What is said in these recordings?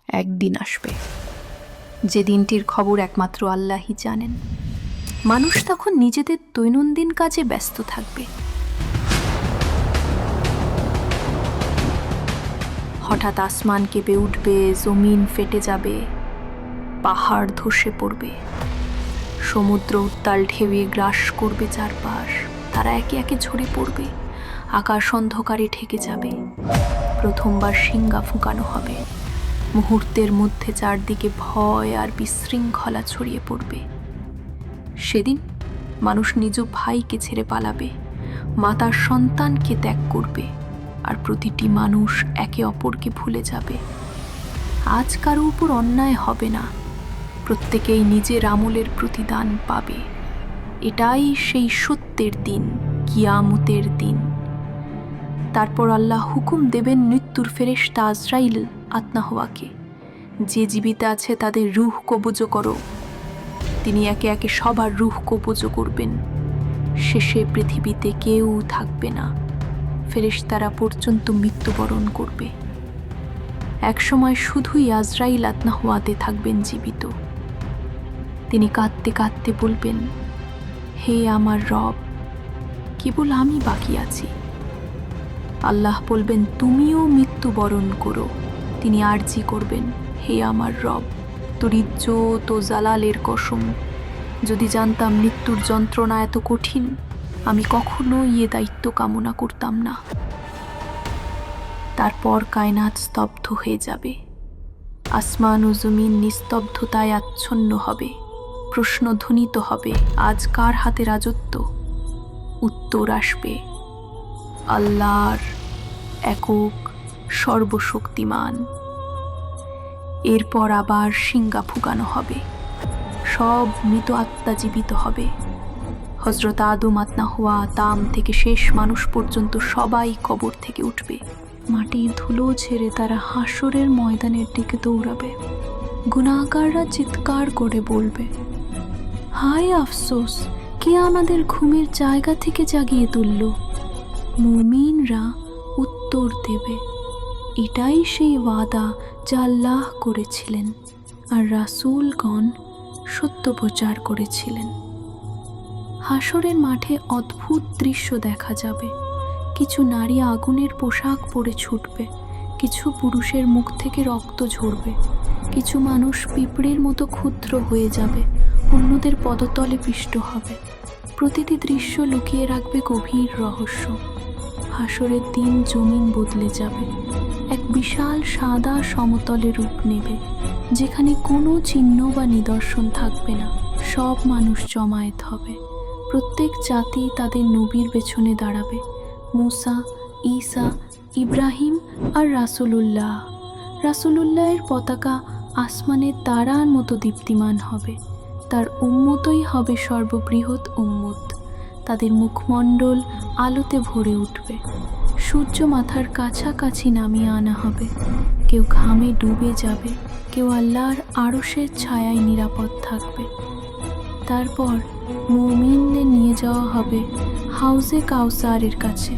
একদিন আসবে যে দিনটির খবর একমাত্র আল্লাহই জানেন। মানুষ তখন নিজেদের দৈনন্দিন কাজে ব্যস্ত থাকবে। হঠাৎ আসমান কেঁপে উঠবে, জমিন ফেটে যাবে, পাহাড় ধসে পড়বে, সমুদ্র উত্তাল ঢেউয়ে গ্রাস করবে চারপাশ, তারা একে একে ঝরে পড়বে, আকাশ অন্ধকারে ঢেকে যাবে, প্রথমবার শিঙ্গা ফুঁকানো হবে, মুহূর্তের মধ্যে চারদিকে ভয় আর বিশৃঙ্খলা ছড়িয়ে পড়বে। সেদিন মানুষ নিজ ভাইকে ছেড়ে পালাবে, মাতার সন্তানকে ত্যাগ করবে, আর প্রতিটি মানুষ একে অপরকে ভুলে যাবে। আজ কারো উপর অন্যায় হবে না, প্রত্যেকেই নিজের আমলের প্রতিদান পাবে। এটাই সেই সত্যের দিন, কিয়ামতের দিন। তারপর আল্লাহ হুকুম দেবেন মৃত্যুর ফেরেশতা আজরাইল আতনাহওয়াকে, যে জীবিত আছে তাদের রূহ কবজ করো। তিনি একে একে সবার রূহ কবজ করবেন। শেষে পৃথিবীতে কেউ থাকবে না, ফেরেশতারা পর্যন্ত মৃত্যুবরণ করবে। একসময় শুধুই আজরাইল আতনাহওয়াতে থাকবেন জীবিত। তিনি কাঁদতে কাঁদতে বলবেন, হে আমার রব, কেবল আমি বাকি আছি। আল্লাহ বলবেন, তুমিও মৃত্যুবরণ করো। তিনি আরজি করবেন, হে আমার রব, তোর ইজ্জত ও জালালের কসম, যদি জানতাম মৃত্যুর যন্ত্রণা এত কঠিন, আমি কখনোই এ দায়িত্ব কামনা করতাম না। তারপর কায়নাত স্তব্ধ হয়ে যাবে, আসমান ও জমিন নিস্তব্ধতায় আচ্ছন্ন হবে। প্রশ্ন ধ্বনিত হবে, আজ কার হাতে রাজত্ব? উত্তর আসবে, আল্লাহর, একক, সর্বশক্তিমান। এরপর আবার শিঙ্গা ফুঁকানো হবে, সব মৃত আত্মা জীবিত হবে। হযরত আদম আতনাহওয়া তাম থেকে শেষ মানুষ পর্যন্ত সবাই কবর থেকে উঠবে। মাটির ধুলো ছেড়ে তারা হাসরের ময়দানের দিকে দৌড়াবে। গুনাহগাররা চিৎকার করে বলবে, হায় আফসোস, কে আমাদের ঘুমের জায়গা থেকে জাগিয়ে তুলল? মুমিনরা উত্তর দেবে, এটাই সেই ওয়াদা যা আল্লাহ করেছিলেন আর রাসূলগণ সত্য প্রচার করেছিলেন। হাসরের মাঠে অদ্ভুত দৃশ্য দেখা যাবে। কিছু নারী আগুনের পোশাক পরে ছুটবে, কিছু পুরুষের মুখ থেকে রক্ত ঝরবে, কিছু মানুষ পিঁপড়ের মতো ক্ষুদ্র হয়ে যাবে, অন্যদের পদতলে পিষ্ট হবে। প্রতিটি দৃশ্য লুকিয়ে রাখবে গভীর রহস্য। হাসরের দিন জমিন বদলে যাবে, এক বিশাল সাদা সমতলে রূপ নেবে, যেখানে কোনো চিহ্ন বা নিদর্শন থাকবে না। সব মানুষ জমায়েত হবে, প্রত্যেক জাতি তাদের নবীর পেছনে দাঁড়াবে। মুসা, ঈসা, ইব্রাহিম আর রাসূলুল্লাহের পতাকা আসমানের তারার মতো দীপ্তিমান হবে। তার উম্মতই হবে সর্ববৃহৎ উম্মত। তাদের মুখমণ্ডল আলোতে ভরে উঠবে। সূর্য মাথার কাছাকাছি নামিয়ে আনা হবে। কেউ ঘামে ডুবে যাবে, কেউ আল্লাহর আরশের ছায়ায় নিরাপদ থাকবে। তারপর মুমিনদের নিয়ে যাওয়া হবে হাউজে কাউসারের কাছে,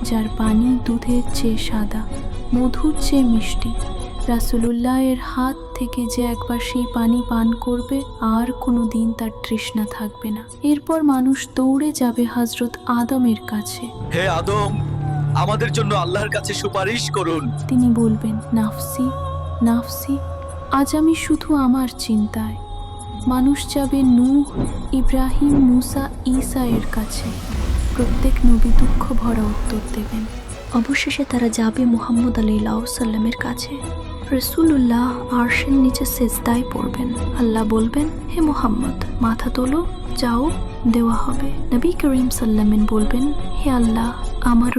যার পানি দুধের চেয়ে সাদা, মধুর চেয়ে মিষ্টি। রাসূলুল্লাহের হাত থেকে যে একবার সেই পানি পান করবে, আর কোনো দিন তার তৃষ্ণা থাকবে না। এরপর মানুষ দৌড়ে যাবে হযরত আদমের কাছে। হে আদম, আমাদের জন্য আল্লাহর কাছে সুপারিশ করুন। তিনি বলবেন, নাফসি নাফসি, আজ আমি শুধু আমার চিন্তায়। মানুষ যাবে নূহ, ইব্রাহিম, মুসা, ঈসা এর কাছে। প্রত্যেক নবী দুঃখ ভরা উত্তর দেবেন। অবশেষে তারা যাবে মুহাম্মদ আলাইহিস সাল্লামের কাছে। রাসূলুল্লাহ আরশের নিচে সেজদায় পড়বেন। আল্লাহ বলবেন, হে মুহাম্মদ, মাথা তোলো, যাও, দেওয়া হবে। নবী করিম সাল্লামেন বলবেন, হে আল্লাহ, আমার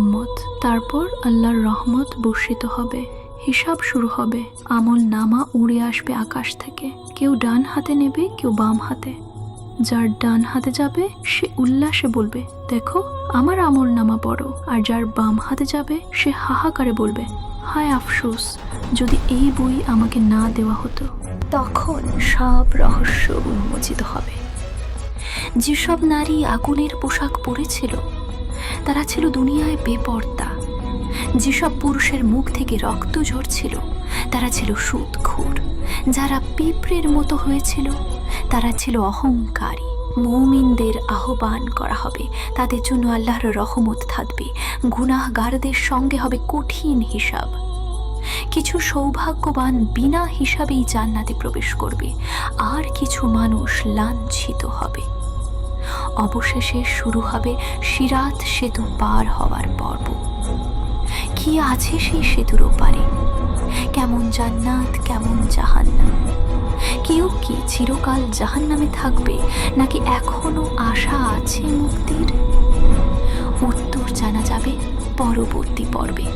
উম্মত। তারপর আল্লাহর রহমত বর্ষিত হবে, হিসাব শুরু হবে। আমল নামা উড়ে আসবে আকাশ থেকে। কেউ ডান হাতে নেবে, কেউ বাম হাতে। যার ডান হাতে যাবে সে উল্লাসে বলবে, দেখো আমার আমল নামা বড়। আর যার বাম হাতে যাবে সে হাহাকারে বলবে, হায় আফসোস, যদি এই বই আমাকে না দেওয়া হতো। তখন সব রহস্য উন্মোচিত হবে। যেসব নারী আগুনের পোশাক পরেছিল, তারা ছিল দুনিয়ায় বেপর্দা। যেসব পুরুষের মুখ থেকে রক্ত ঝরছিল তারা ছিল সুদখোর, যারা পিঁপড়ের মতো হয়েছিল তারা ছিল অহংকারী। মুমিনদের আহ্বান করা হবে, তাদের জন্য আল্লাহর রহমত থাকবে, গুনাহগারদের সঙ্গে হবে কঠিন হিসাব। কিছু সৌভাগ্যবান বিনা হিসাবেই জান্নাতে প্রবেশ করবে, আর কিছু মানুষ লাঞ্ছিত হবে। অবশেষে শুরু হবে সিরাত সেতু পার হওয়ার পর্ব। কি আছে সেই সেতুর ওপারে? কেমন জান্নাত, কেমন জাহান্নাম? কেউ কি চিরকাল জাহান্নামে থাকবে, নাকি এখনো আশা আছে মুক্তির? উত্তর জানা যাবে পরবর্তী পর্বে।